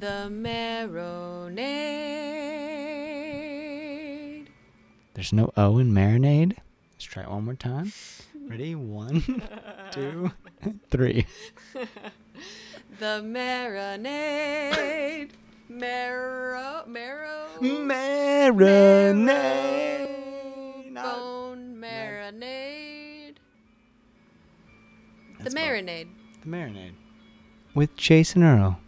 The Marinade. There's no O in Marinade. Let's try it one more time. Ready? 1, 2, 3. The Marinade. Marinade. Bone marinade. The That's Marinade. The Marinade. With Jason Earle.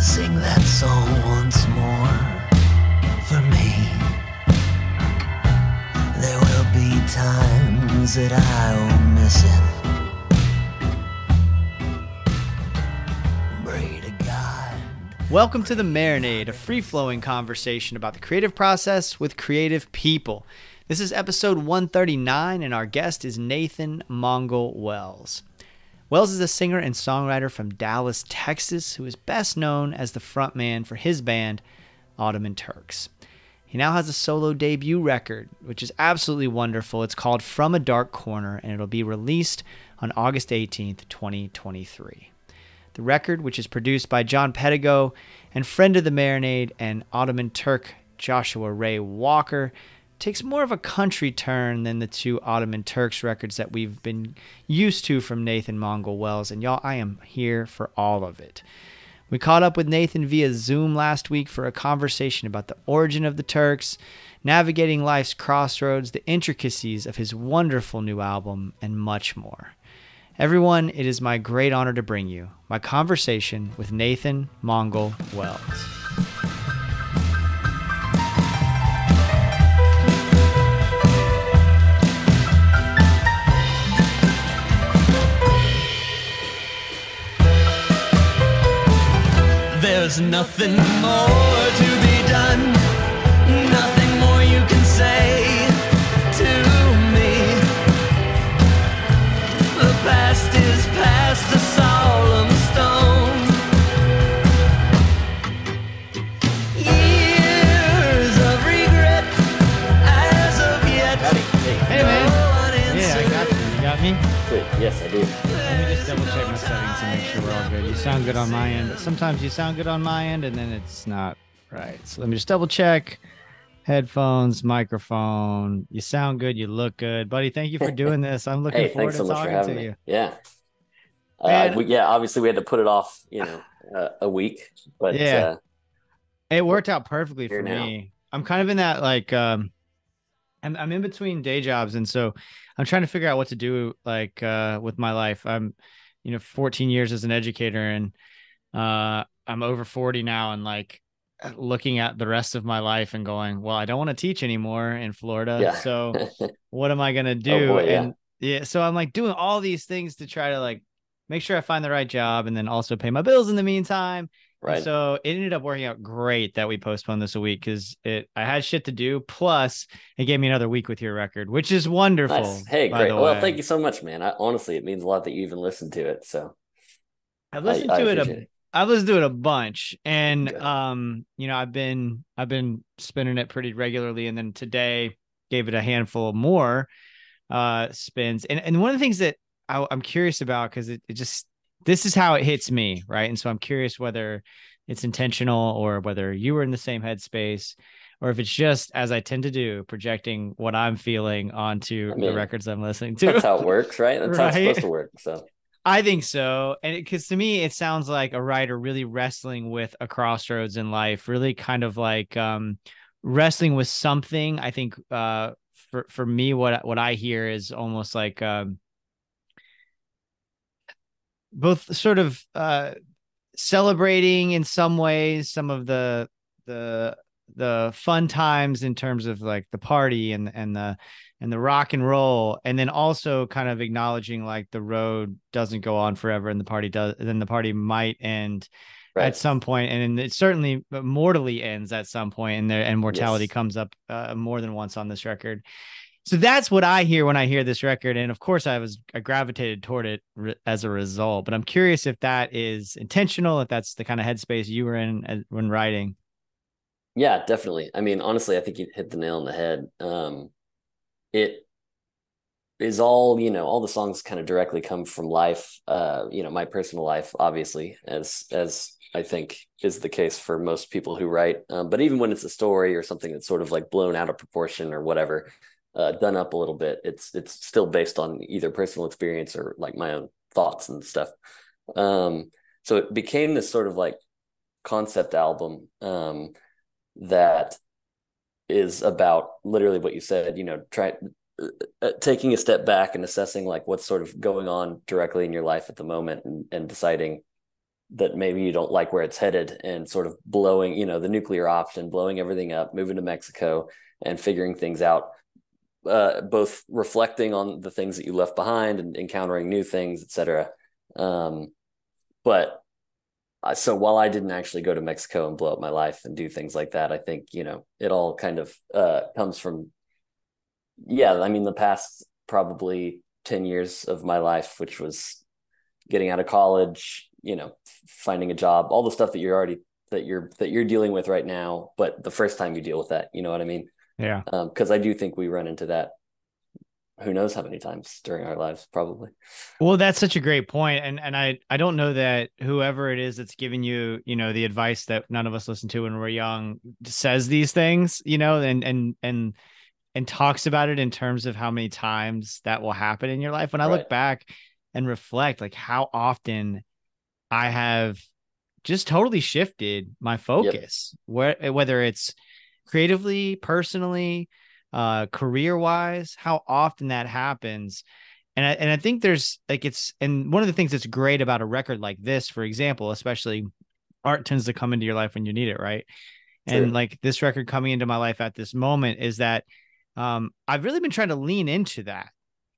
Sing that song once more for me. There will be times that I'll miss it. Pray to God. Welcome to The Marinade, a free-flowing conversation about the creative process with creative people. This is episode 139, and our guest is Nathan Mongol Wells. Wells is a singer and songwriter from Dallas, Texas, who is best known as the frontman for his band, Ottoman Turks. He now has a solo debut record, which is absolutely wonderful. It's called From a Dark Corner, and it'll be released on August 18th, 2023. The record, which is produced by John Pedigo and friend of the Marinade and Ottoman Turk Joshua Ray Walker, takes more of a country turn than the two Ottoman Turks records that we've been used to from Nathan Mongol Wells. And y'all, I am here for all of it. We caught up with Nathan via Zoom last week for a conversation about the origin of the Turks, navigating life's crossroads, the intricacies of his wonderful new album, and much more. Everyone, it is my great honor to bring you my conversation with Nathan Mongol Wells. There's nothing more to be done, nothing more you can say to me. The past is past, a solemn stone. Years of regret, as of yet. Hey, man. Yeah, I got you. You got me? Sweet. Yes, I do. Let me just double check my settings to make sure we're all good. You sound good on my end, but sometimes you sound good on my end and then it's not right. So let me just double check. Headphones, microphone. You sound good. You look good. Buddy, thank you for doing this. I'm looking forward thanks to so much for talking having to me. you. Yeah. Man. Obviously we had to put it off, a week, but yeah, it worked out perfectly for now. me. I'm kind of in that, like, I'm in between day jobs. And so I'm trying to figure out what to do, like, with my life. I'm 14 years as an educator, and I'm over 40 now, and like looking at the rest of my life and going, well, I don't want to teach anymore in Florida. Yeah. So what am I going to do? Oh boy, yeah. And yeah, so I'm like doing all these things to try to like make sure I find the right job and then also pay my bills in the meantime. Right. And so it ended up working out great that we postponed this a week because I had shit to do. Plus, it gave me another week with your record, which is wonderful. Nice. Hey, by great. the Well, way. thank you so much, man. Honestly, it means a lot that you even listened to it. So I've listened to it. I've listened to it a bunch, and I've been spinning it pretty regularly, and then today gave it a handful more spins. And one of the things that I'm curious about, because this is how it hits me, right? And so I'm curious whether it's intentional or whether you were in the same headspace, or if it's just, as I tend to do, projecting what I'm feeling onto the records I'm listening to. That's how it works, right? That's how it's supposed to work. So I think so. And because to me, it sounds like a writer really wrestling with a crossroads in life, really kind of like wrestling with something. I think for me, what I hear is almost like both sort of celebrating in some ways some of the fun times in terms of like the party and the rock and roll, and then also kind of acknowledging like the road doesn't go on forever and the party might end at some point, and it certainly mortally ends at some point, and mortality comes up more than once on this record. So that's what I hear when I hear this record. And of course I gravitated toward it as a result, but I'm curious if that is intentional, if that's the kind of headspace you were in when writing. Yeah, definitely. I mean, honestly, I think you hit the nail on the head. It is all, all the songs kind of directly come from life, my personal life, obviously, as I think is the case for most people who write. But even when it's a story or something that's sort of like blown out of proportion or whatever, done up a little bit, it's still based on either personal experience or like my own thoughts and stuff. So it became this sort of like concept album, that is about literally what you said, try taking a step back and assessing like what's sort of going on directly in your life at the moment, and deciding that maybe you don't like where it's headed, and sort of blowing, the nuclear option, blowing everything up, moving to Mexico and figuring things out, both reflecting on the things that you left behind and encountering new things, etc. But so while I didn't actually go to Mexico and blow up my life and do things like that, I think, it all kind of comes from, yeah, I mean, the past probably 10 years of my life, which was getting out of college, finding a job, all the stuff that you're dealing with right now, but the first time you deal with that, you know what I mean? Yeah. Because I do think we run into that who knows how many times during our lives, probably. Well, that's such a great point. And I don't know that whoever it is that's giving you, the advice that none of us listen to when we're young says these things, and talks about it in terms of how many times that will happen in your life. When I Right. look back and reflect, like how often I have just totally shifted my focus, whether it's creatively, personally, career wise, how often that happens. And I think there's like, and one of the things that's great about a record like this, for example, especially, art tends to come into your life when you need it. Right. Sure. And like this record coming into my life at this moment is that, I've really been trying to lean into that.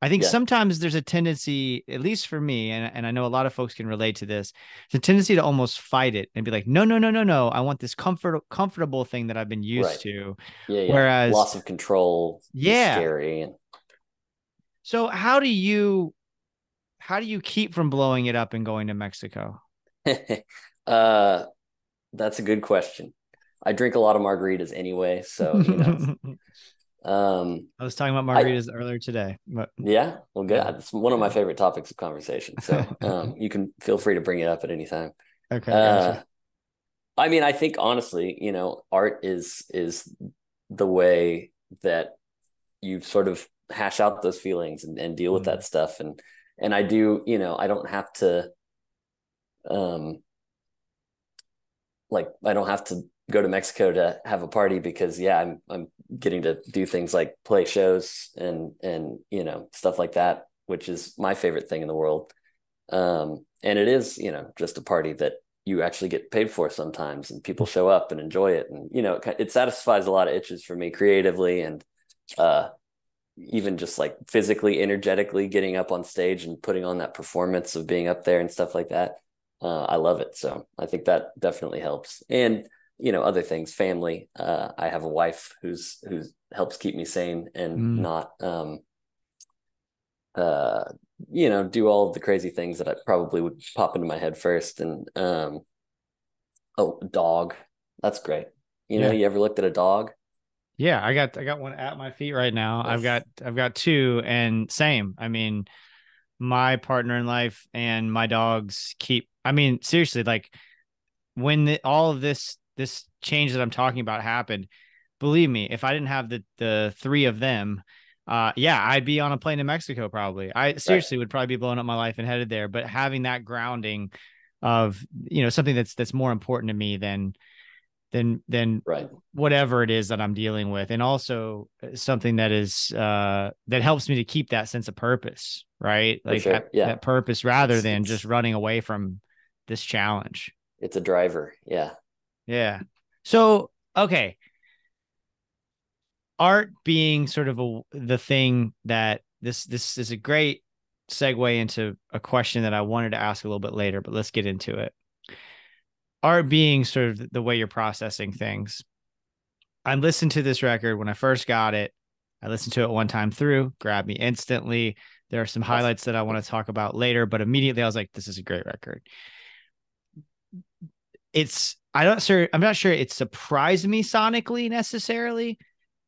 I think sometimes there's a tendency, at least for me, and I know a lot of folks can relate to this, the tendency to almost fight it and be like, no, no, no, no, no. I want this comfortable thing that I've been used to. Yeah. Whereas, Loss of control is scary. And so how do you keep from blowing it up and going to Mexico? That's a good question. I drink a lot of margaritas anyway, so I was talking about margaritas earlier today, but yeah, well, good. Yeah. It's one of my favorite topics of conversation. So you can feel free to bring it up at any time. Okay, gotcha. I mean, I think honestly, art is the way that you sort of hash out those feelings and deal with that stuff. And I do, I don't have to, I don't have to go to Mexico to have a party, because I'm getting to do things like play shows and stuff like that, which is my favorite thing in the world. And it is, just a party that you actually get paid for sometimes, and people show up and enjoy it. And, it satisfies a lot of itches for me creatively, and even just like physically, energetically getting up on stage and putting on that performance of being up there and stuff like that. I love it. So I think that definitely helps. And, other things, family. I have a wife who's helps keep me sane and not, do all of the crazy things that I probably would pop into my head first. And, dog. That's great. You ever looked at a dog? Yeah, I got one at my feet right now. Nice. I've got two, and same. I mean, my partner in life and my dogs seriously, like when all of this change that I'm talking about happened, believe me, if I didn't have the three of them, I'd be on a plane to Mexico probably. I seriously would probably be blowing up my life and headed there. But having that grounding of, something that's more important to me than whatever it is that I'm dealing with, and also something that is that helps me to keep that sense of purpose, right? Like that purpose, rather than just running away from this challenge. It's a driver. Yeah. So, okay. Art being sort of the thing that this is a great segue into a question that I wanted to ask a little bit later, but let's get into it. Art being sort of the way you're processing things. I listened to this record when I first got it. I listened to it one time through, grabbed me instantly. There are some highlights that I want to talk about later, but immediately I was like, this is a great record. It's I'm not sure it surprised me sonically necessarily,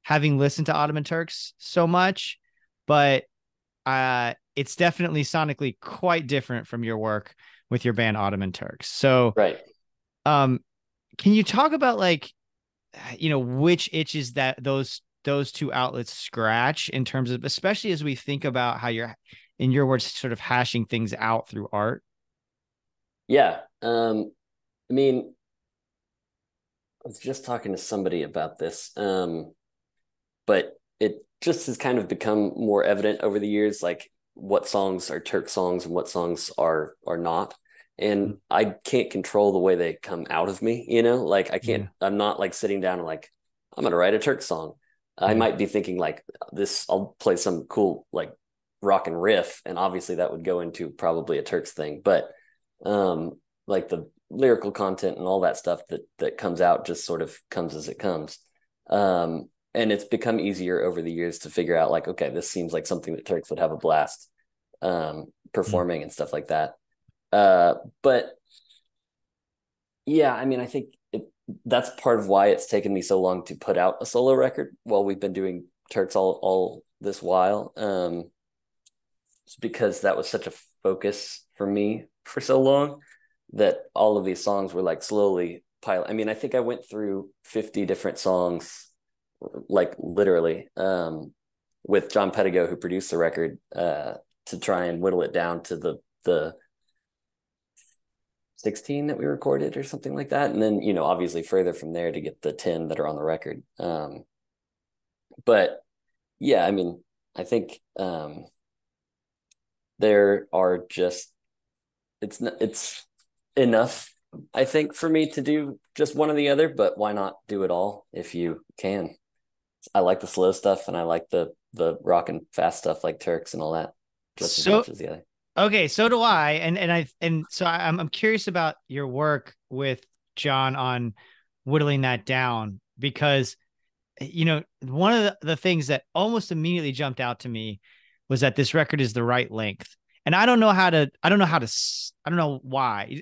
having listened to Ottoman Turks so much, but it's definitely sonically quite different from your work with your band Ottoman Turks. So, Right. um, can you talk about like, which itches that those two outlets scratch in terms of, especially as we think about how you're, in your words, sort of hashing things out through art? Yeah. I mean, I was just talking to somebody about this, but it just has kind of become more evident over the years, like what songs are Turk songs and what songs are not. And I can't control the way they come out of me, like I can't, Yeah. I'm not like sitting down and like, I'm going to write a Turk song. I Yeah. might be thinking like this, I'll play some cool, like rock and riff. And obviously that would go into probably a Turks thing, but like the lyrical content and all that stuff that comes out just sort of comes as it comes. And it's become easier over the years to figure out like, okay, this seems like something that Turks would have a blast performing and stuff like that. But yeah, I mean, I think that's part of why it's taken me so long to put out a solo record while we've been doing Turks all this while. It's because that was such a focus for me for so long that all of these songs were like slowly pilot. I mean, I think I went through 50 different songs, like literally, with John Pedigo, who produced the record, to try and whittle it down to the 16 that we recorded or something like that. And then, obviously further from there to get the 10 that are on the record. But yeah, I mean, I think there are just, it's enough, I think, for me to do just one or the other, but why not do it all if you can? I like the slow stuff and I like the rock and fast stuff like Turks and all that just as much as the other. Okay, so do I, and so I'm curious about your work with John on whittling that down, because one of the things that almost immediately jumped out to me was that this record is the right length, and I don't know why.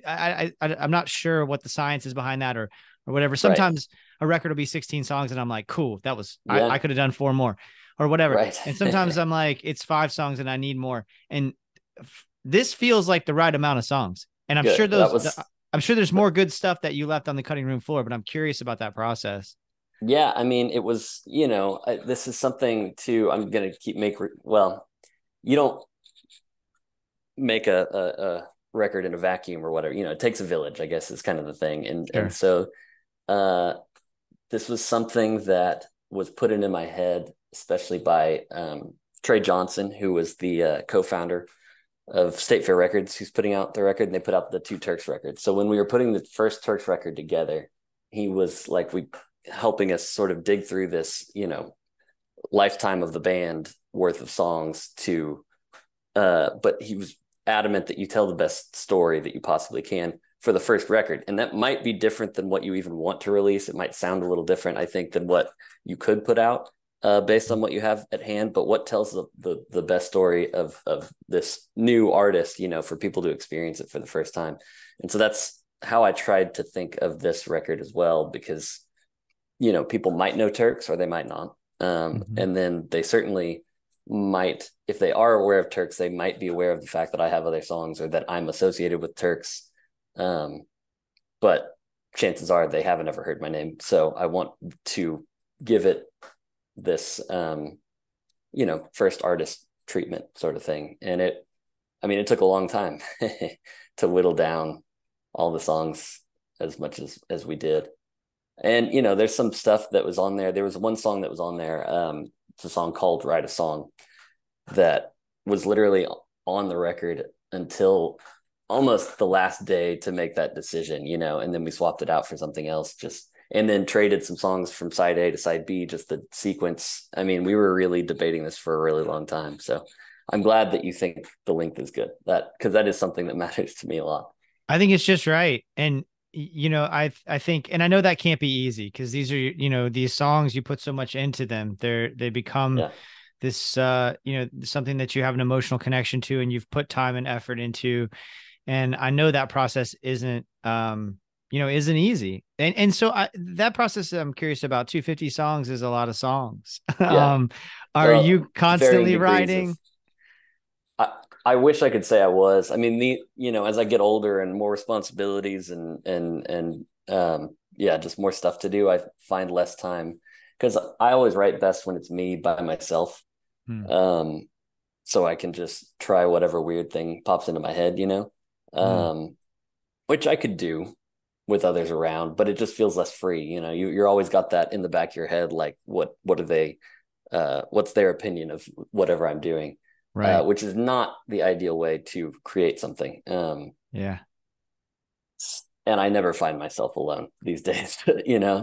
I'm not sure what the science is behind that or whatever. Sometimes a record will be 16 songs and I'm like, cool, that was I could have done 4 more or whatever. Right. And sometimes I'm like, it's 5 songs and I need more. And this feels like the right amount of songs. And I'm sure I'm sure there's more good stuff that you left on the cutting room floor, but I'm curious about that process. Yeah, I mean, it was, this is something too, I'm going to you don't make a record in a vacuum or whatever, it takes a village, I guess is kind of the thing. And so this was something that was put into my head, especially by Trey Johnson, who was the co-founder of State Fair Records, who's putting out the record, and they put out the 2 Turks records. So when we were putting the first Turks record together, he was like, helping us sort of dig through this, lifetime of the band worth of songs but he was adamant that you tell the best story that you possibly can for the first record. And that might be different than what you even want to release. It might sound a little different, I think, than what you could put out based on what you have at hand. But what tells the best story of this new artist, for people to experience it for the first time. And so that's how I tried to think of this record as well, because people might know Turks or they might not. And then they certainly might, if they are aware of Turks, they might be aware of the fact that I have other songs or that I'm associated with Turks. But chances are they haven't ever heard my name. So I want to give it this, first artist treatment sort of thing. And it took a long time to whittle down all the songs as much as we did. And, there's some stuff that was on there. There was one song that was on there. It's a song called Write a Song that was literally on the record until almost the last day to make that decision, and then we swapped it out for something else and then traded some songs from side A to side B, just the sequence. I mean, we were really debating this for a really long time. So I'm glad that you think the length is good, because that is something that matters to me a lot. I think it's just right. And I think, and I know that can't be easy because these are, these songs, you put so much into them. They become this, something that you have an emotional connection to and you've put time and effort into. And I know that process isn't, isn't easy. And so that process I'm curious about. 250 songs is a lot of songs. Yeah. Are you Varying constantly degrees of, writing? I wish I could say I was. I mean, as I get older and more responsibilities yeah, just more stuff to do, I find less time because I always write best when it's me by myself. Hmm. So I can just try whatever weird thing pops into my head. Hmm. Which I could do with others around, but it just feels less free. You're always got that in the back of your head, like what are they, what's their opinion of whatever I'm doing, Right. which is not the ideal way to create something. Yeah. And I never find myself alone these days,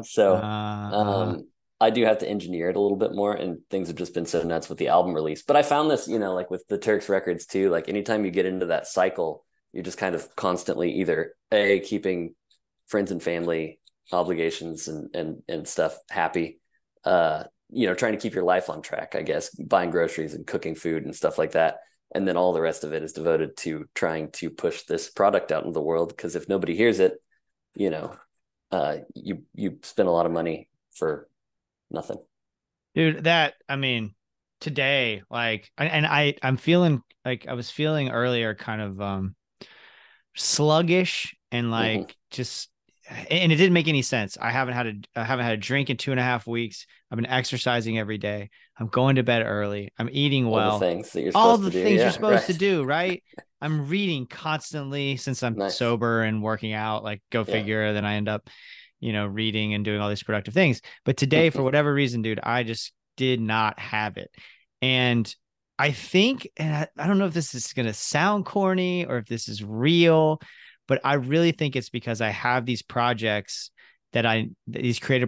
So Uh-huh. um, I do have to engineer it a little bit more, and things have just been so nuts with the album release. But I found this, like with the Turks records too, like anytime you get into that cycle, you're just kind of constantly either keeping friends and family obligations and stuff happy, trying to keep your life on track, I guess, buying groceries and cooking food and stuff like that. And then all the rest of it is devoted to trying to push this product out into the world. Because if nobody hears it, you spend a lot of money for nothing. Dude, I mean, today, like, and I'm feeling like I was feeling earlier kind of sluggish and Mm-hmm. like just, and it didn't make any sense. I haven't had a drink in 2.5 weeks. I've been exercising every day. I'm going to bed early. I'm eating All the well. things that you're All supposed the to do. things you're Yeah, supposed to right. do, right? I'm reading constantly since I'm Nice. sober and working out, like go Yeah. figure. Then I end up, reading and doing all these productive things. But today, for whatever reason, dude, I just did not have it. And I think, and I don't know if this is going to sound corny or if this is real, but I really think it's because I have these creative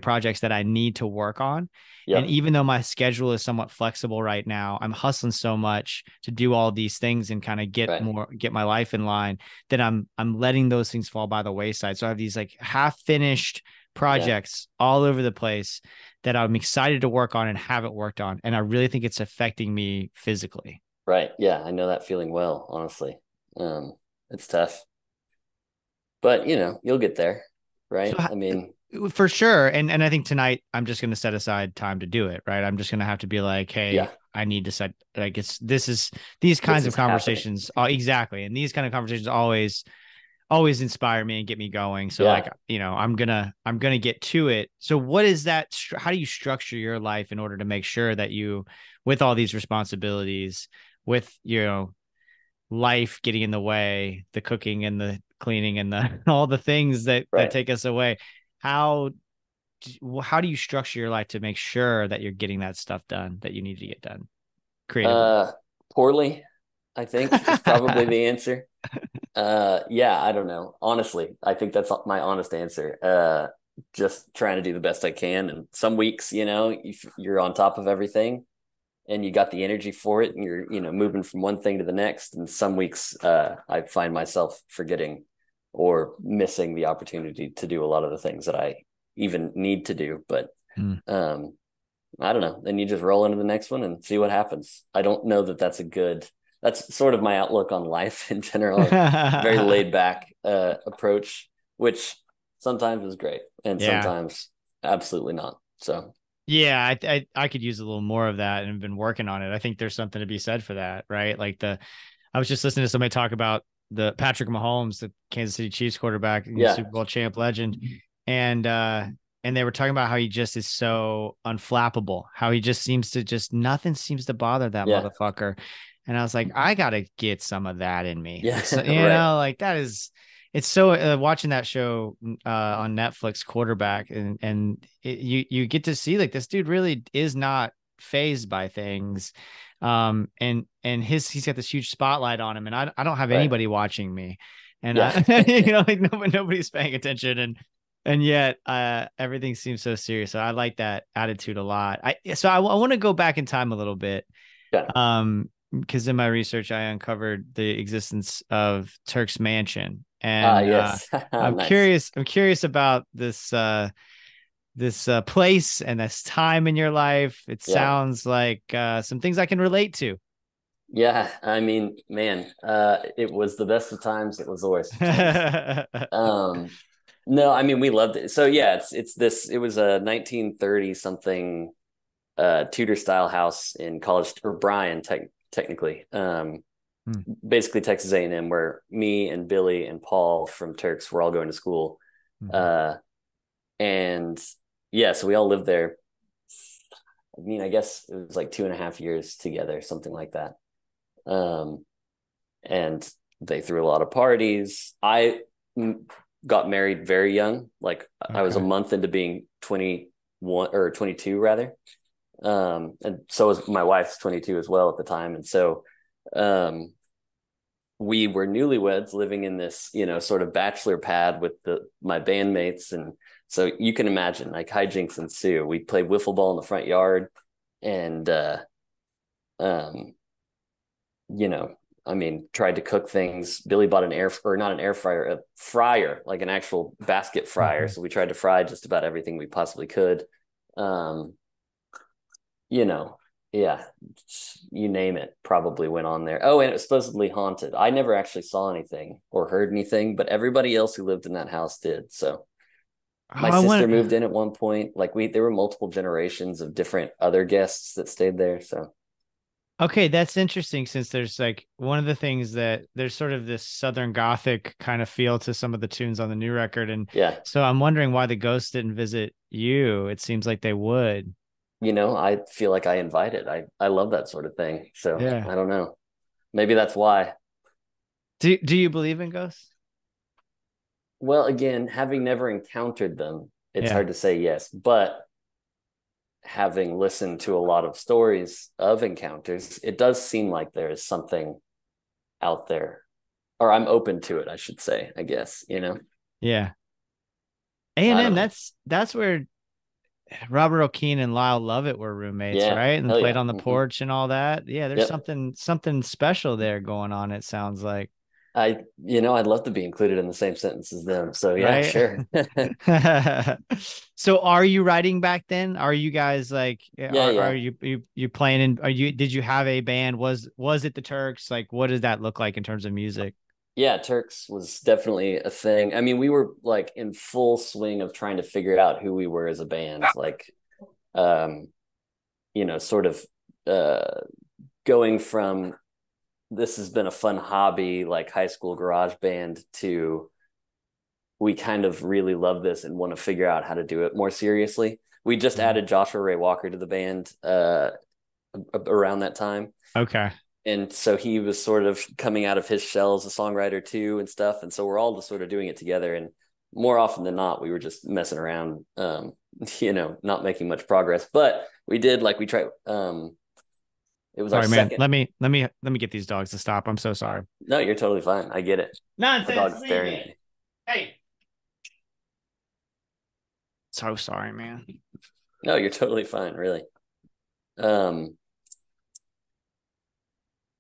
projects that I need to work on. And Yep. even though my schedule is somewhat flexible right now, I'm hustling so much to do all these things and kind of Right. get my life in line that I'm letting those things fall by the wayside. So I have these like half finished Yeah. projects all over the place that I'm excited to work on and haven't worked on. And I really think it's affecting me physically. Right. Yeah. I know that feeling well, honestly. It's tough, but you'll get there. So Right. I mean, for sure. And I think tonight I'm just going to set aside time to do it. Right. I'm just going to have to be like, hey, yeah, I need to set like these this kinds of is happening. conversations. Exactly. And these kind of conversations always inspire me and get me going. So like, Yeah. I'm gonna get to it. So what is that? How do you structure your life in order to make sure that with all these responsibilities, with life getting in the way, the cooking and the cleaning and the all the things that Right. take us away, how how do you structure your life to make sure that you're getting that stuff done that you need to get done creatively? Uh, Poorly, I think is probably the answer. Yeah, I don't know. Honestly, I think that's my honest answer. Just trying to do the best I can. And some weeks, if you're on top of everything and you got the energy for it and you're, moving from one thing to the next. And some weeks, I find myself forgetting or missing the opportunity to do a lot of the things that I even need to do. But, Mm. um, I don't know. Then you just roll into the next one and see what happens. I don't know that that's sort of my outlook on life in general. A very laid back approach, which sometimes is great and Yeah. sometimes absolutely not. So Yeah, I could use a little more of that and have been working on it. I think there's something to be said for that, right? Like I was just listening to somebody talk about the Patrick Mahomes, the Kansas City Chiefs quarterback, yeah, Super Bowl champ legend, and they were talking about how he just is so unflappable, how he just seems to just nothing seems to bother that yeah, motherfucker. And I was like, I gotta get some of that in me. yeah, Like, right. like that is it's so watching that show on Netflix quarterback you get to see like this dude really is not phased by things and he's got this huge spotlight on him and I don't have Right. anybody watching me and Yeah. I like nobody's paying attention and yet everything seems so serious so I like that attitude a lot I want to go back in time a little bit Yeah. because in my research I uncovered the existence of Turk's Mansion, Ah, and yes. I'm Nice. curious. I'm curious about this place and this time in your life. It Yeah. sounds like some things I can relate to. Yeah. I mean, man, it was the best of times. It was the worst of times. Um, No, I mean we loved it. So yeah, it was a 1930 something Tudor style house in College or Bryan technically. Hmm. Basically Texas A&M, where me and Billy and Paul from Turks were all going to school. Mhm. Uh and yeah, so we all lived there. I mean, I guess it was like 2.5 years together, something like that. Um and they threw a lot of parties. Got married very young. Like I was a Okay. month into being 21 or 22 rather. And so was my wife's 22 as well at the time. And so um, we were newlyweds living in this, sort of bachelor pad with my bandmates. And so you can imagine like hijinks ensue. We played wiffle ball in the front yard and, um, you know, I mean, tried to cook things. Billy bought not an air fryer, a fryer, like an actual basket fryer. Mhm. So we tried to fry just about everything we possibly could. Um, you know, yeah, you name it, probably went on there. Oh, and it was supposedly haunted. I never actually saw anything or heard anything, but everybody else who lived in that house did. So Oh, my I sister went. moved in at one point. Like there were multiple generations of different other guests that stayed there. So Okay, that's interesting since there's like one of the things that there's sort of this Southern Gothic kind of feel to some of the tunes on the new record. And yeah, so I'm wondering why the ghosts didn't visit you. It seems like they would. I feel like I invited. I love that sort of thing. So Yeah. I don't know. Maybe that's why. Do you believe in ghosts? Well, again, having never encountered them, it's Yeah. hard to say yes, but having listened to a lot of stories of encounters, it does seem like there is something out there, or I'm open to it, I should say, I guess. Yeah. I don't A&M, know. that's where Robert O'Keen and Lyle Lovett were roommates, Yeah. right? And Hell played yeah. on the porch and all that. Yeah, there's Yep. something special there going on, it sounds like. I'd love to be included in the same sentence as them. So yeah, Right? sure. So are you writing back then? Are you guys like Yeah, are yeah. you playing in did you have a band? Was it the Turks? Like what does that look like in terms of music? Yeah, Turks was definitely a thing. I mean, we were like in full swing of trying to figure out who we were as a band. Like, um, sort of uh going from this has been a fun hobby, like high school garage band, to we kind of really love this and want to figure out how to do it more seriously. We just Mhm. added Joshua Ray Walker to the band around that time. Okay. And so he was sort of coming out of his shell as a songwriter too and stuff. And so we're all just sort of doing it together. And more often than not, we were just messing around, not making much progress. But we did, like, we tried. It was our Sorry, man. second. Let me get these dogs to stop. I'm so sorry. No, you're totally fine. I get it. My Nonsense. dog's Leave staring it. at me. Hey. So sorry, man. No, you're totally fine, really. Um,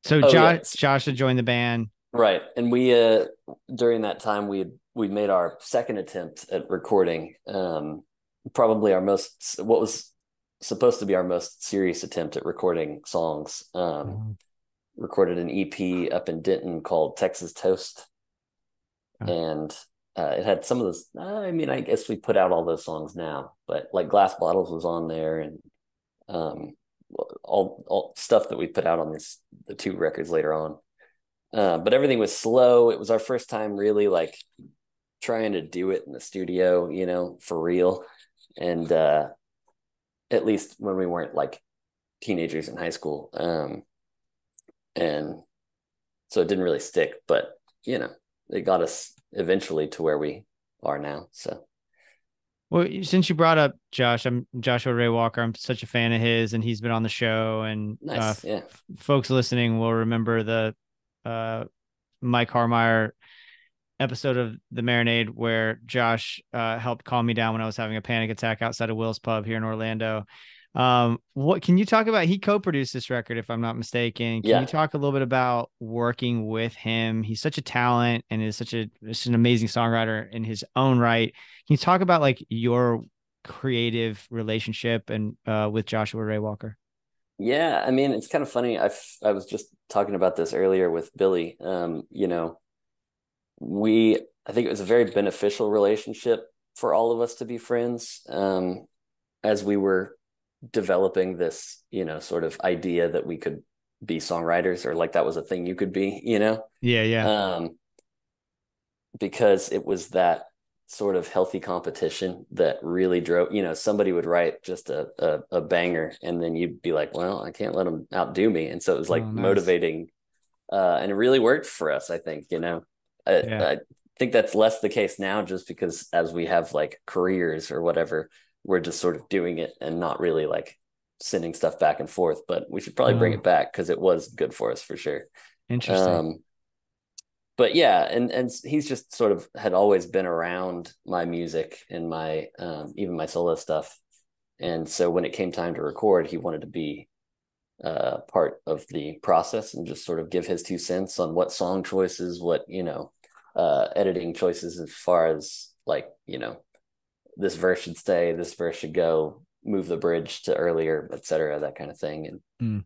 So oh Josh yes, had joined the band. right. And we during that time we made our second attempt at recording. Probably what was supposed to be our most serious attempt at recording songs. Mhm. Recorded an EP up in Denton called Texas Toast, Oh. and it had some of those. I mean, I guess we put out all those songs now, but like Glass Bottles was on there, and um, all stuff that we put out on the two records later on. But everything was slow. It was our first time really like trying to do it in the studio, for real. And at least when we weren't like teenagers in high school. And so it didn't really stick, but it got us eventually to where we are now. So Well, since you brought up Josh, I'm Joshua Ray Walker. I'm such a fan of his, and he's been on the show. And nice. Yeah. folks listening will remember the uh, Mike Harmeyer episode of the Marinade where Josh helped calm me down when I was having a panic attack outside of Will's Pub here in Orlando. What can you talk about? He co-produced this record, if I'm not mistaken. Can you Yeah. talk a little bit about working with him? He's such a talent and is such an amazing songwriter in his own right. Can you talk about like your creative relationship and with Joshua Ray Walker? Yeah. I mean, it's kind of funny. I was just talking about this earlier with Billy. I think it was a very beneficial relationship for all of us to be friends, as we were developing this, sort of idea that we could be songwriters, or like that was a thing you could be, Yeah, yeah. Because it was that sort of healthy competition that really drove, somebody would write just a banger, and then you'd be like, well, I can't let them outdo me. And so it was like Oh, nice. motivating, and it really worked for us, I think. Yeah. I think that's less the case now, just because as we have like careers or whatever, we're just sort of doing it and not really like sending stuff back and forth. But we should probably bring it back, because it was good for us for sure. Interesting. But yeah, and he's just sort of had always been around my music and my even my solo stuff. And so when it came time to record, he wanted to be part of the process and just sort of give his 2 cents on what song choices, what, editing choices, as far as like, this verse should stay, this verse should go, move the bridge to earlier, etc., that kind of thing. And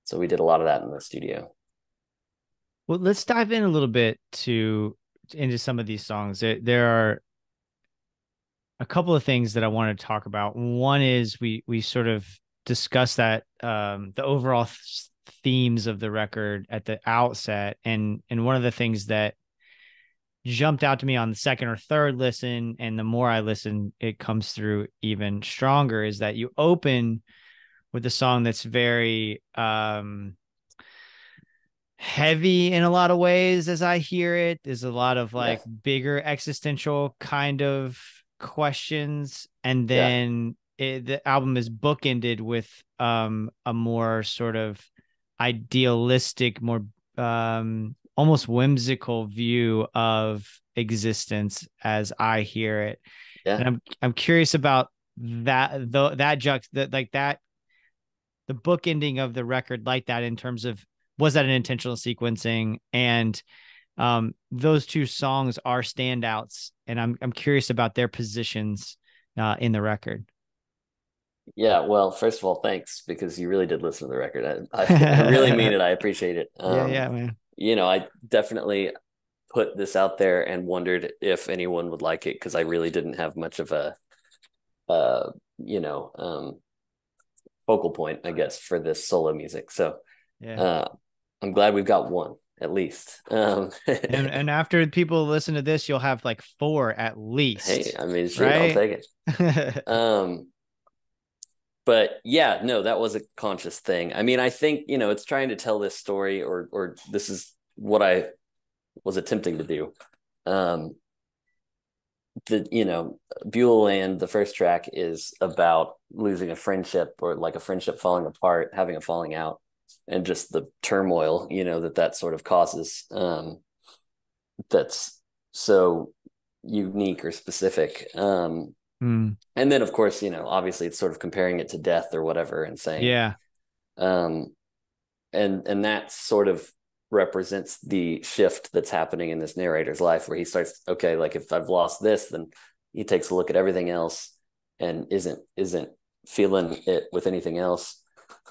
so we did a lot of that in the studio. Well, let's dive in a little bit into some of these songs. There are a couple of things that I want to talk about. One is we sort of discussed that the overall themes of the record at the outset, and one of the things that jumped out to me on the second or third listen, and the more I listen, it comes through even stronger, is that you open with a song that's very heavy in a lot of ways. As I hear it, there's a lot of like bigger existential kind of questions, and then the album is bookended with a more sort of idealistic, more almost whimsical view of existence, as I hear it. And I'm curious about that, though, the book ending of the record like that, in terms of, was that an intentional sequencing? And those two songs are standouts, and I'm curious about their positions in the record. Yeah, well, first of all, thanks, because you really did listen to the record. I really mean it. I appreciate it. Yeah, man. I definitely put this out there and wondered if anyone would like it, because I really didn't have much of a, focal point, I guess, for this solo music. So I'm glad we've got one at least. And after people listen to this, you'll have like 4 at least. Hey, I mean, shit, right? I'll take it. But yeah, no, that was a conscious thing. I mean, I think, it's trying to tell this story, or this is what I was attempting to do. Beulah Land, the first track, is about losing a friendship, or like a friendship falling apart, having a falling out, and just the turmoil, that sort of causes, that's so unique or specific. And then, of course, obviously it's sort of comparing it to death or whatever, and saying, and that sort of represents the shift that's happening in this narrator's life, where he starts, okay, like, if I've lost this, then he takes a look at everything else and isn't feeling it with anything else,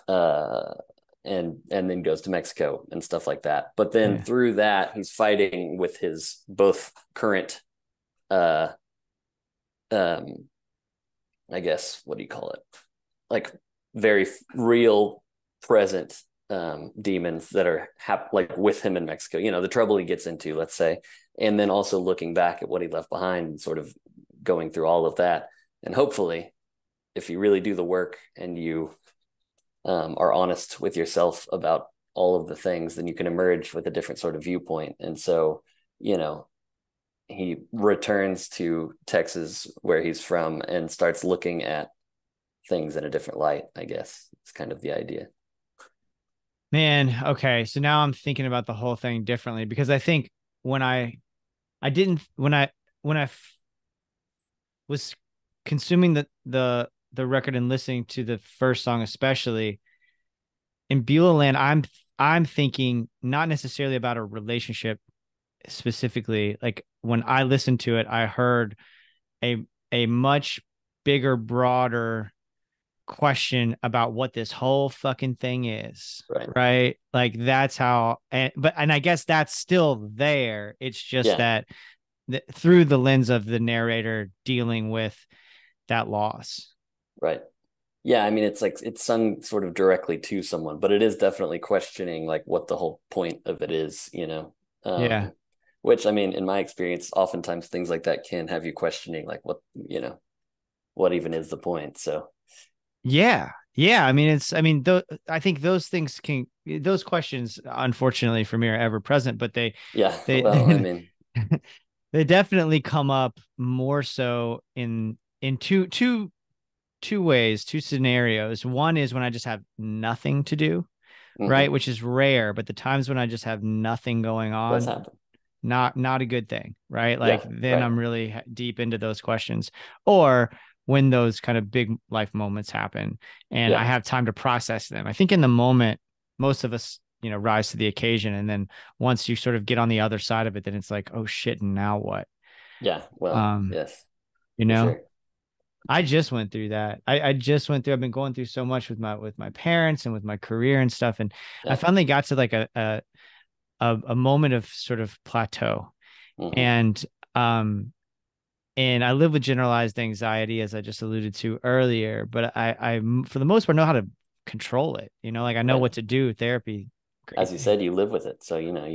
and then goes to Mexico and stuff like that. But then through that, he's fighting with his both current I guess, what do you call it? Like very real present demons that are like with him in Mexico, the trouble he gets into, let's say, and then also looking back at what he left behind and sort of going through all of that. And hopefully, if you really do the work and you are honest with yourself about all of the things, then you can emerge with a different sort of viewpoint. And so, he returns to Texas, where he's from, and starts looking at things in a different light, I guess. It's kind of the idea. Man, okay. So now I'm thinking about the whole thing differently, because I think when I was consuming the record and listening to the first song, especially in Beulah Land, I'm thinking not necessarily about a relationship specifically. Like, when I listened to it, I heard a much bigger, broader question about what this whole fucking thing is. Right. Right. Like that's how, and I guess that's still there. It's just that through the lens of the narrator dealing with that loss. Right. Yeah. I mean, it's like it's sung sort of directly to someone, but it is definitely questioning like what the whole point of it is, you know? Yeah. Which, I mean, in my experience, oftentimes things like that can have you questioning like what, you know, what even is the point. So yeah. I mean, I think those questions, unfortunately for me, are ever present, but they well, I mean, they definitely come up more so in two ways, two scenarios. One is when I just have nothing to do, right, which is rare, but the times when I just have nothing going does on, happen. not a good thing, right? Like then right. I'm really deep into those questions. Or when those kind of big life moments happen and I have time to process them. I think in the moment, most of us, you know, rise to the occasion. And then once you sort of get on the other side of it, then it's like, oh shit, and now what? Yeah. Well, yes. You know, sure. I just went through that. I just went through, I've been going through so much with my parents and with my career and stuff. And I finally got to like a moment of sort of plateau. And I live with generalized anxiety, as I just alluded to earlier, but I for the most part know how to control it. You know, like I know what to do. Therapy, as you said, you live with it, so you know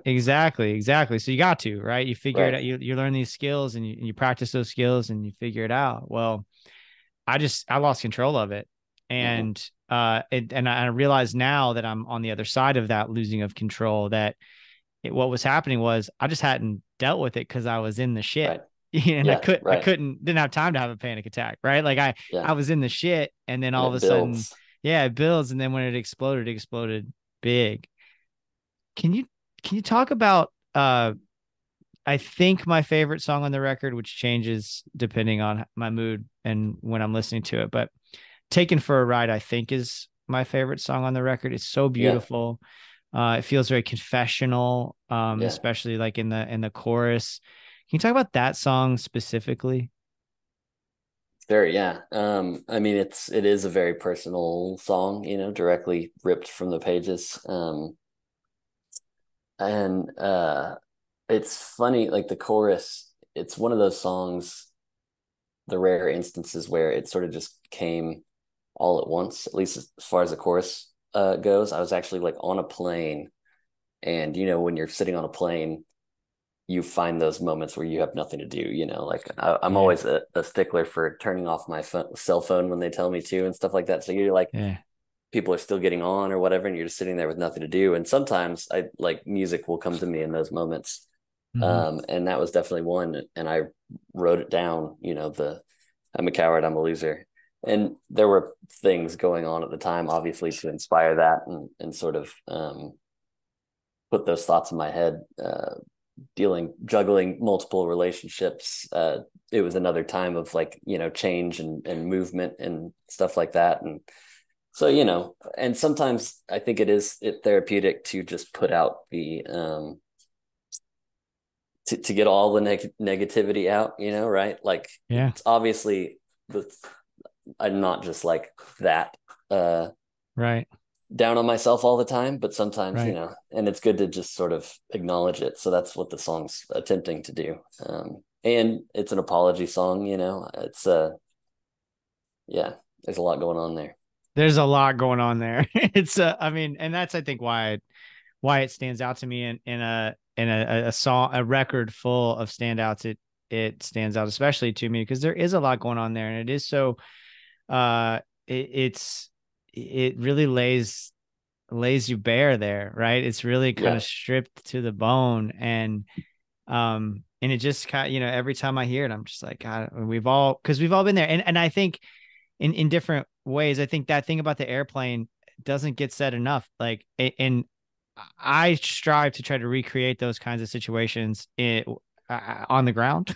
exactly. So you got to, right? You figure it Right. out. You learn these skills and you practice those skills and you figure it out. Well, I lost control of it, and I realize now that I'm on the other side of that losing of control. That what was happening was I just hadn't dealt with it because I was in the shit. Right. And I didn't have time to have a panic attack. Right. Like I was in the shit. And then all of a sudden, it builds. And then when it exploded big. Can you talk about, I think my favorite song on the record, which changes depending on my mood and when I'm listening to it, but Taken for a Ride, I think is my favorite song on the record. It's so beautiful. It feels very confessional, especially like in the chorus. Can you talk about that song specifically? Very, yeah. I mean, it is a very personal song, you know, directly ripped from the pages. And it's funny, like the chorus, it's one of those songs, the rare instances where it sort of just came all at once, at least as far as the chorus goes. I was actually like on a plane, and you know, when you're sitting on a plane, you find those moments where you have nothing to do, you know, like I'm always a stickler for turning off my cell phone when they tell me to and stuff like that. So you're like, people are still getting on or whatever, and you're just sitting there with nothing to do. And sometimes I like music will come to me in those moments. And that was definitely one. And I wrote it down, you know, I'm a coward, I'm a loser. And there were things going on at the time, obviously, to inspire that and sort of put those thoughts in my head, juggling multiple relationships. It was another time of like, you know, change and movement and stuff like that. And so, you know, and sometimes I think it is therapeutic to just put out the, to get all the negativity out, you know, right? Like, it's obviously I'm not just like that, right, down on myself all the time, but sometimes, you know, and it's good to just sort of acknowledge it. So that's what the song's attempting to do. And it's an apology song, you know, it's there's a lot going on there. There's a lot going on there. It's I mean, and that's, I think why it stands out to me in a song, a record full of standouts. It stands out especially to me because there is a lot going on there, and it is so it really lays you bare there, right? It's really kind of stripped to the bone, and it just kind of, you know, every time I hear it, I'm just like, God, we've all been there, and I think in different ways. I think that thing about the airplane doesn't get said enough. Like, and I strive to try to recreate those kinds of situations on the ground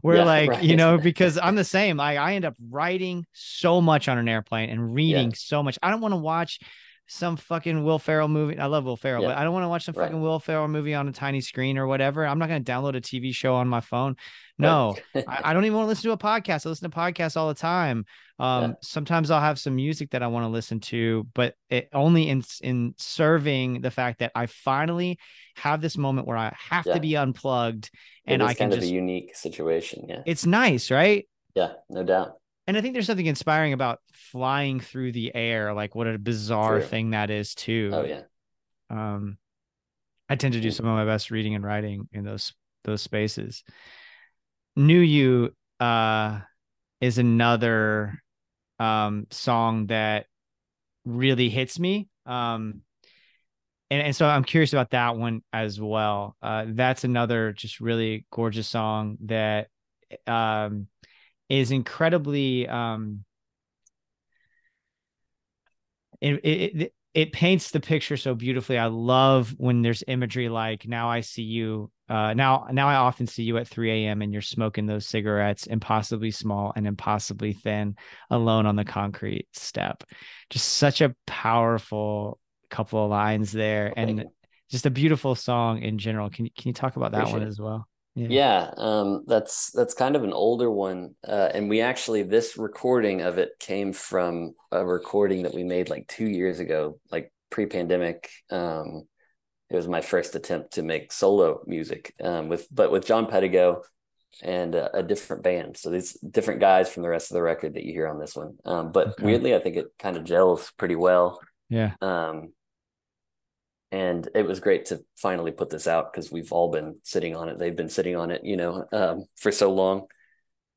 where you know, because I'm the same. I end up writing so much on an airplane and reading so much. I don't want to watch some fucking Will Ferrell movie. I love Will Ferrell, Yeah. but I don't want to watch some Right. fucking Will Ferrell movie on a tiny screen or whatever. I'm not going to download a TV show on my phone. Right. No, I don't even want to listen to a podcast. I listen to podcasts all the time. Yeah. Sometimes I'll have some music that I want to listen to, but it only in serving the fact that I finally have this moment where I have to Yeah. be unplugged It and is I can kind of a just, unique situation. Yeah. it's nice, right? Yeah, no doubt. And I think there's something inspiring about flying through the air, like what a bizarre True. thing that is too. Oh yeah. Um, I tend to do some of my best reading and writing in those spaces. Knew You is another song that really hits me. And so I'm curious about that one as well. That's another just really gorgeous song that is incredibly it paints the picture so beautifully. I love when there's imagery like now I see you now I often see you at 3 a.m. and you're smoking those cigarettes, impossibly small and impossibly thin, alone on the concrete step. Just such a powerful couple of lines there, and just a beautiful song in general. Can you talk about that one as well? Yeah, that's kind of an older one, and we actually, this recording of it came from a recording that we made like 2 years ago, like pre-pandemic. It was my first attempt to make solo music, with John Pedigo and a different band. So these different guys from the rest of the record that you hear on this one. But weirdly, I think it kind of gels pretty well. Yeah. And it was great to finally put this out because we've all been sitting on it. They've been sitting on it, for so long.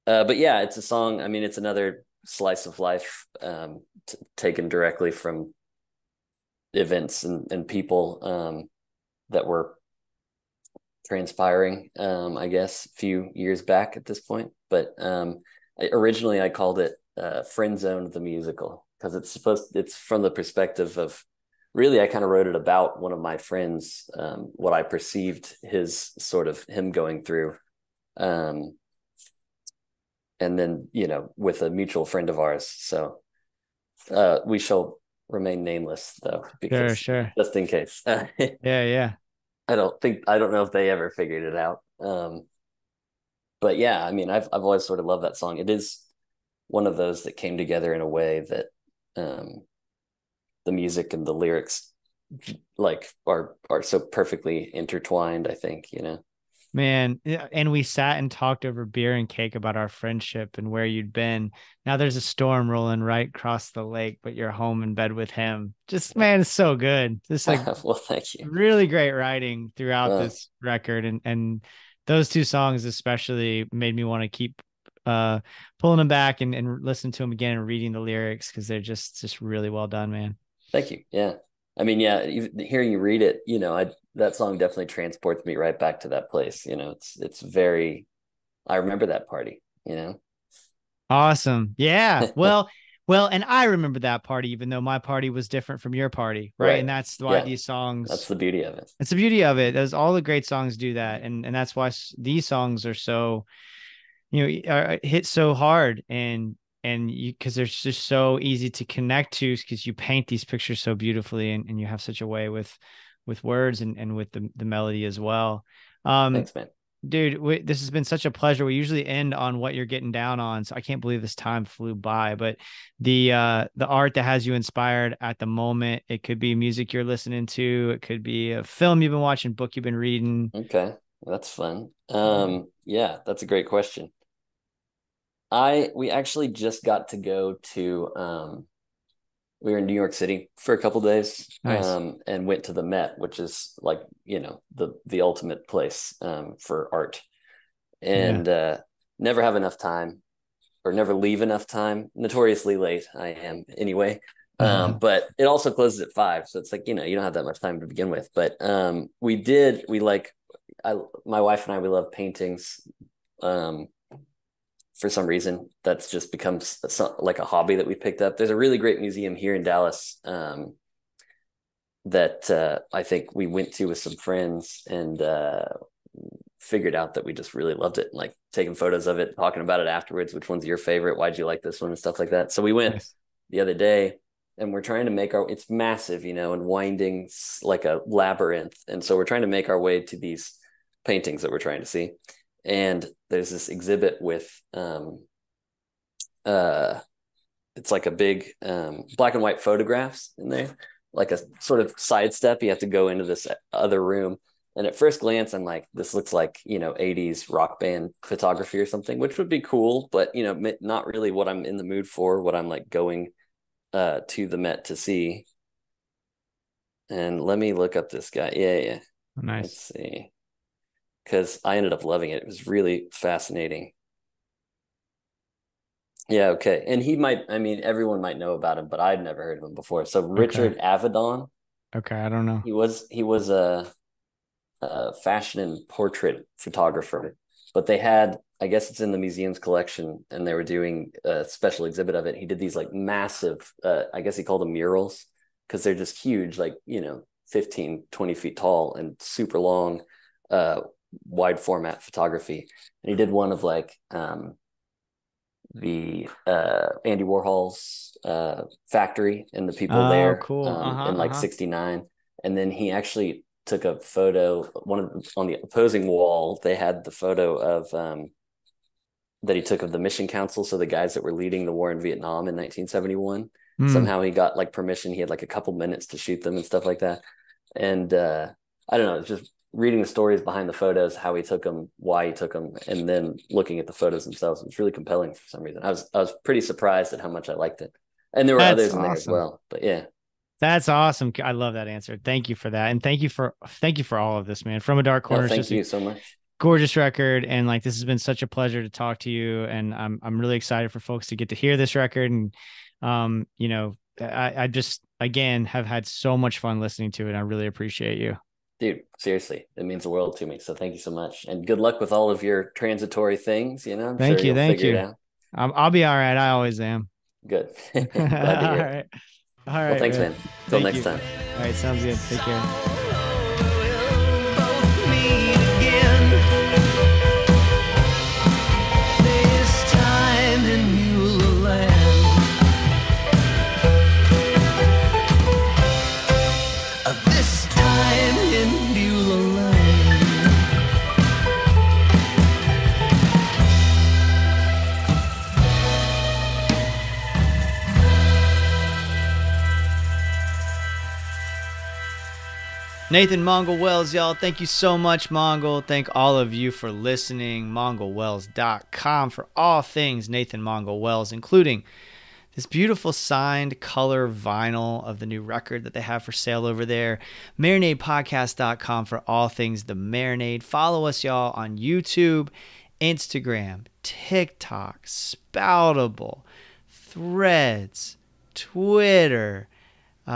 But yeah, it's a song. I mean, it's another slice of life taken directly from events and people that were transpiring, I guess, a few years back at this point. But originally I called it Friend Zone the Musical because it's from the perspective of, really, I kind of wrote it about one of my friends, what I perceived him going through. And then, with a mutual friend of ours. So we shall remain nameless though, because sure. Just in case. Yeah. I don't know if they ever figured it out. But yeah, I mean, I've always sort of loved that song. It is one of those that came together in a way that, the music and the lyrics like are so perfectly intertwined, I think, Man, and we sat and talked over beer and cake about our friendship and where you'd been. Now there's a storm rolling right across the lake, but you're home in bed with him. Just, man, it's so good. Just like well, thank you. Really great writing throughout this record, and those two songs especially made me want to keep pulling them back and listen to them again and reading the lyrics because they're just really well done, man. Thank you. Yeah. I mean, yeah, hearing you read it, that song definitely transports me right back to that place. It's very, I remember that party, Awesome. Yeah. Well, and I remember that party, even though my party was different from your party. Right. And that's why these songs, that's the beauty of it. It's the beauty of it. There's all the great songs do that. And that's why these songs are so, hit so hard and you, cause they're just so easy to connect to because you paint these pictures so beautifully and you have such a way with words and with the melody as well. Thanks, man. Dude, this has been such a pleasure. We usually end on what you're getting down on, so I can't believe this time flew by. But the art that has you inspired at the moment, it could be music you're listening to, it could be a film you've been watching, book you've been reading. Okay, that's fun. Yeah, that's a great question. We actually just got to go to we were in New York City for a couple days. Nice. And went to the Met, which is like, the ultimate place for art. And never have enough time or never leave enough time. Notoriously late, I am anyway. But it also closes at 5. So it's like, you don't have that much time to begin with. But my wife and I, we love paintings. For some reason, that's just becomes like a hobby that we picked up. There's a really great museum here in Dallas that I think we went to with some friends and figured out that we just really loved it. Like taking photos of it, talking about it afterwards. Which one's your favorite? Why'd you like this one and stuff like that? So we went the other day and we're trying to make it's massive, and winding like a labyrinth. And so we're trying to make our way to these paintings that we're trying to see. And there's this exhibit with, it's like a big black and white photographs in there, like a sort of sidestep. You have to go into this other room. And at first glance, I'm like, this looks like, 80s rock band photography or something, which would be cool, but, not really what I'm in the mood for, what I'm like going to the Met to see. And let me look up this guy. Yeah. Nice. Let's see. Because I ended up loving it. It was really fascinating. Yeah, okay. And everyone might know about him, but I'd never heard of him before. So Richard Avedon. Okay, I don't know. He was a fashion and portrait photographer, but they had, I guess it's in the museum's collection, and they were doing a special exhibit of it. He did these like massive, I guess he called them murals, because they're just huge, like, 15, 20 feet tall and super long, wide format photography. And he did one of like the Andy Warhol's factory and the people there. Cool. In like 69. And then he actually took a photo, on the opposing wall, they had the photo of that he took of the mission council. So the guys that were leading the war in Vietnam in 1971, somehow he got like permission. He had like a couple minutes to shoot them and stuff like that. And I don't know, it's just reading the stories behind the photos, how he took them, why he took them, and then looking at the photos themselves. It was really compelling for some reason. I was pretty surprised at how much I liked it. And there were others in there as well, but yeah. That's awesome. I love that answer. Thank you for that. And thank you for all of this, man. From a Dark Corner. Thank you so much. Gorgeous record. And like, this has been such a pleasure to talk to you. And I'm really excited for folks to get to hear this record. And, I just, again, have had so much fun listening to it. I really appreciate you. Dude, seriously, it means the world to me. So thank you so much. And good luck with all of your transitory things. Thank you. I'll be all right. I always am. Good. Glad to hear it. All right. Well, thanks, man. Till next time. All right. Sounds good. Take care. Nathan Mongol Wells, y'all. Thank you so much, Mongol. Thank all of you for listening. MongolWells.com for all things Nathan Mongol Wells, including this beautiful signed color vinyl of the new record that they have for sale over there. MarinadePodcast.com for all things The Marinade. Follow us, y'all, on YouTube, Instagram, TikTok, Spoutable, Threads, Twitter.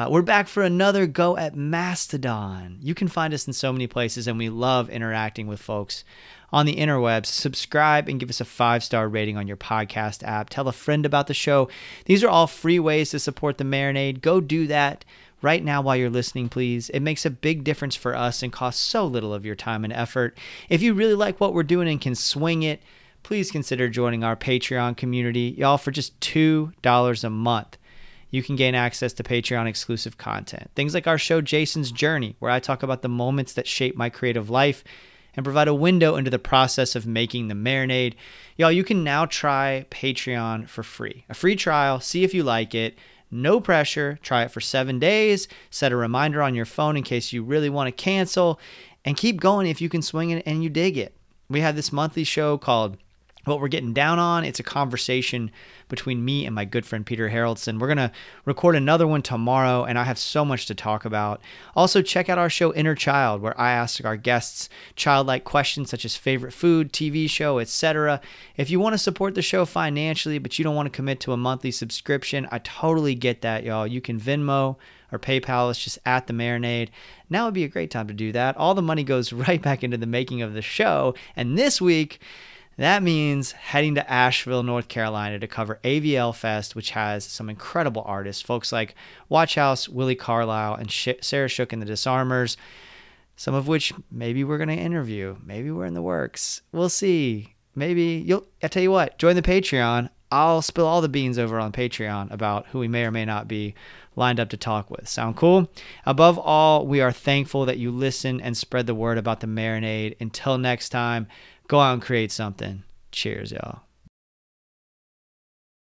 We're back for another go at Mastodon. You can find us in so many places, and we love interacting with folks on the interwebs. Subscribe and give us a 5-star rating on your podcast app. Tell a friend about the show. These are all free ways to support The Marinade. Go do that right now while you're listening, please. It makes a big difference for us and costs so little of your time and effort. If you really like what we're doing and can swing it, please consider joining our Patreon community. Y'all, for just $2 a month, you can gain access to Patreon exclusive content. Things like our show, Jason's Journey, where I talk about the moments that shape my creative life and provide a window into the process of making The Marinade. Y'all, you can now try Patreon for free. A free trial, see if you like it. No pressure. Try it for 7 days. Set a reminder on your phone in case you really want to cancel. And keep going if you can swing it and you dig it. We have this monthly show called What We're Getting Down On. It's a conversation between me and my good friend Peter Haraldson. We're going to record another one tomorrow, and I have so much to talk about. Also, check out our show Inner Child, where I ask our guests childlike questions such as favorite food, TV show, etc. If you want to support the show financially, but you don't want to commit to a monthly subscription, I totally get that, y'all. You can Venmo or PayPal us just at The Marinade. Now would be a great time to do that. All the money goes right back into the making of the show. And this week, that means heading to Asheville, North Carolina to cover AVL Fest, which has some incredible artists, folks like Watch House, Willie Carlisle, and Sarah Shook and the Disarmers, some of which maybe we're going to interview. Maybe we're in the works. We'll see. I'll tell you what, join the Patreon. I'll spill all the beans over on Patreon about who we may or may not be lined up to talk with. Sound cool? Above all, we are thankful that you listen and spread the word about the Marinade. Until next time, go out and create something. Cheers, y'all.